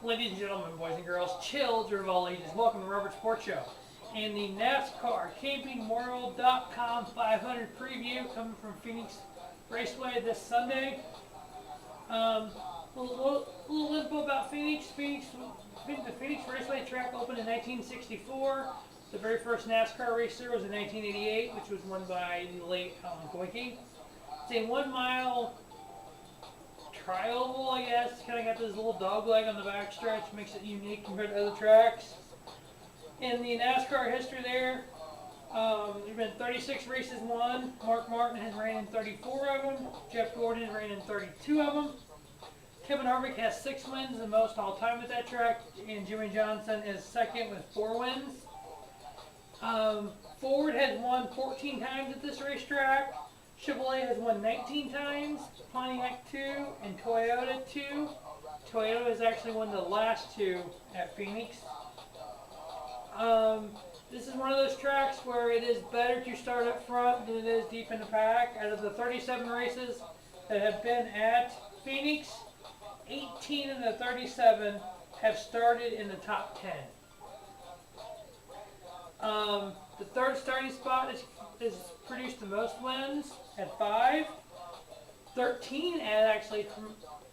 Ladies and gentlemen, boys and girls, children of all ages, welcome to Robert Sports Show. And the NASCAR CampingWorld.com 500 preview coming from Phoenix Raceway this Sunday. A little info about Phoenix. The Phoenix Raceway track opened in 1964. The very first NASCAR race there was in 1988, which was won by the late Alan Koike. It's a 1 mile tri-oval, I guess. It's kind of got this little dog leg on the back stretch, makes it unique compared to other tracks. In the NASCAR history there, there's been 36 races won. Mark Martin has ran in 34 of them. Jeff Gordon has ran in 32 of them. Kevin Harvick has 6 wins, the most all time at that track, and Jimmy Johnson is second with 4 wins. Ford has won 14 times at this racetrack. Chevrolet has won 19 times, Pontiac 2, and Toyota 2. Toyota has actually won the last 2 at Phoenix. This is one of those tracks where it is better to start up front than it is deep in the pack. Out of the 37 races that have been at Phoenix, 18 of the 37 have started in the top 10. The third starting spot is produced the most wins at 5. 13 actually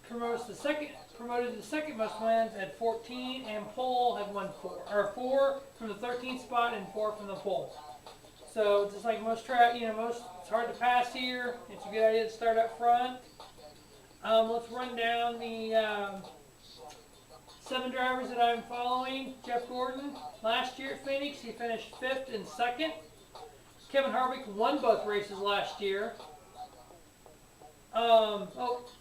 promoted the second most wins at 14, and pole have won 4 from the 13th spot and 4 from the pole. So just like most it's hard to pass here. It's a good idea to start up front. Let's run down the 7 drivers that I'm following. Jeff Gordon, last year at Phoenix, he finished 5th and 2nd. Kevin Harvick won both races last year. My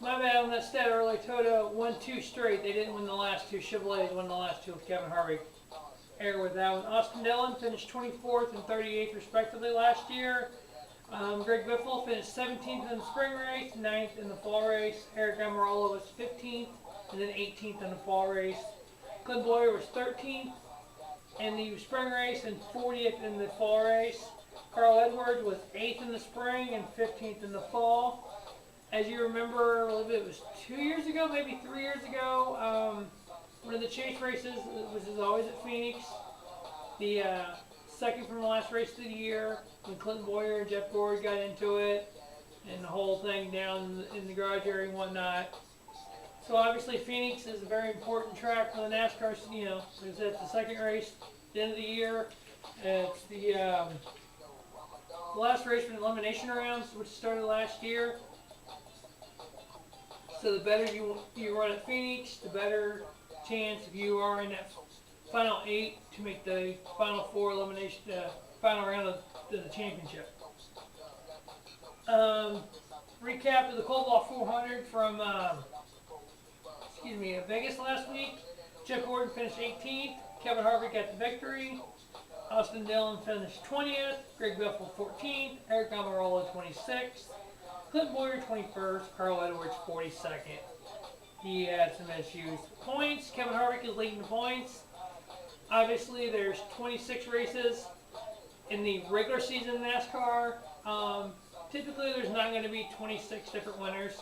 bad on that stat earlier. Toyota won 2 straight. They didn't win the last 2. Chevrolet won the last 2 with Kevin Harvick. Error with that one. Austin Dillon finished 24th and 38th respectively last year. Greg Biffle finished 17th in the spring race, 9th in the fall race. Eric Almirola was 15th and then 18th in the fall race. Clint Boyer was 13th in the spring race and 40th in the fall race. Carl Edwards was 8th in the spring and 15th in the fall. As you remember, it was 2 years ago, maybe 3 years ago, one of the chase races, which is always at Phoenix, the second from the last race of the year, when Clinton Boyer and Jeff Gordon got into it, and the whole thing down in the garage area and whatnot. So obviously Phoenix is a very important track for the NASCAR, because it's the second race at the end of the year. It's the last race for the elimination rounds, which started last year. So the better you run at Phoenix, the better chance if you are in that final 8 to make the final 4 elimination, final round of the championship. Recap of the Cobalt 400 from Vegas last week. Jeff Gordon finished 18th. Kevin Harvick got the victory. Austin Dillon finished 20th. Greg Biffle 14th. Eric Almirola 26th. Clint Boyer 21st. Carl Edwards 42nd. He had some issues. Points. Kevin Harvick is leading the points. Obviously, there's 26 races in the regular season NASCAR. Typically, there's not going to be 26 different winners.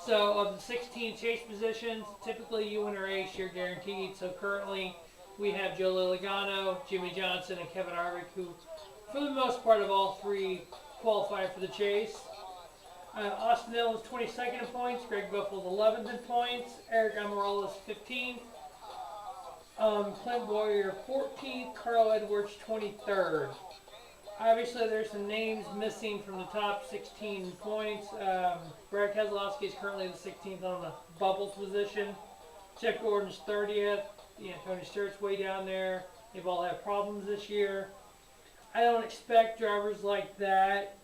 So, of the 16 chase positions, typically you win a race, you're guaranteed. So, currently, we have Joe Logano, Jimmy Johnson, and Kevin Harvick, who, for the most part of all 3, qualify for the chase. Austin Dillon was 22nd in points. Greg Biffle was 11th in points. Eric Almirola was 15th. Clint Boyer 14th. Carl Edwards 23rd. Obviously, there's some names missing from the top 16 points. Brad Keselowski is currently the 16th on the bubbles position. Jeff Gordon's 30th. Tony Stewart's way down there. They've all had problems this year. I don't expect drivers like that.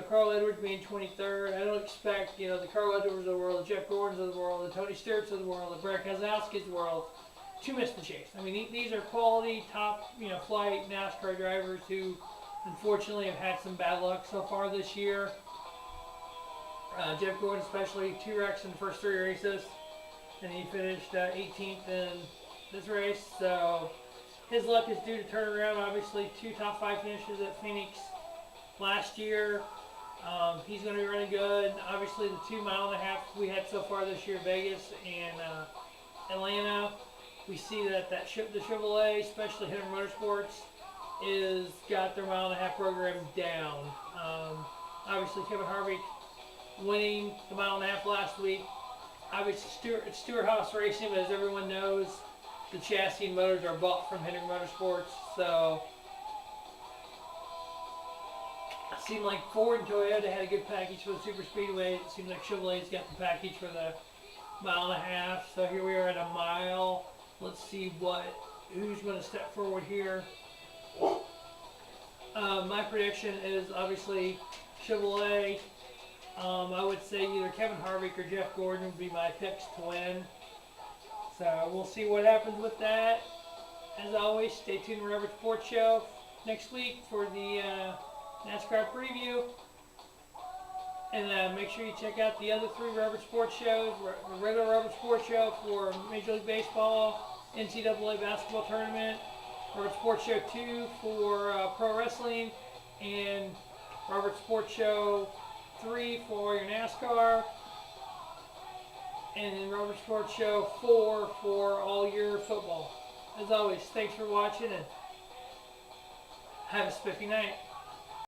Carl Edwards being 23rd. I don't expect, the Carl Edwards of the world, the Jeff Gordons of the world, the Tony Stewarts of the world, the Brad Keselowski's of the world to miss the chase. I mean, these are quality, top, flight NASCAR drivers who, unfortunately, have had some bad luck so far this year. Jeff Gordon, especially, 2 wrecks in the first 3 races, and he finished 18th in this race. So his luck is due to turn around. Obviously, 2 top 5 finishes at Phoenix last year. He's going to be running good. Obviously, the 2.5 mile we had so far this year, Vegas and Atlanta, we see that the Chevrolet, especially Henry Motorsports, is got their mile-and-a-half program down. Obviously, Kevin Harvick winning the mile-and-a-half last week. Obviously, it's Stewart Haas Racing, but as everyone knows, the chassis and motors are bought from Henry Motorsports. So it seemed like Ford and Toyota had a good package for the Super Speedway. It seems like Chevrolet's got the package for the mile-and-a-half. So here we are at a mile. Let's see who's going to step forward here. My prediction is obviously Chevrolet. I would say either Kevin Harvick or Jeff Gordon would be my picks to win. So we'll see what happens with that. As always, stay tuned to Robert Sports Show next week for the NASCAR preview. And make sure you check out the other 3 Robert Sports shows. The regular Robert Sports Show for Major League Baseball, NCAA basketball tournament, Robert Sports Show 2 for pro wrestling, and Robert Sports Show 3 for your NASCAR, and then Robert Sports Show 4 for all your football. As always, thanks for watching and have a spiffy night.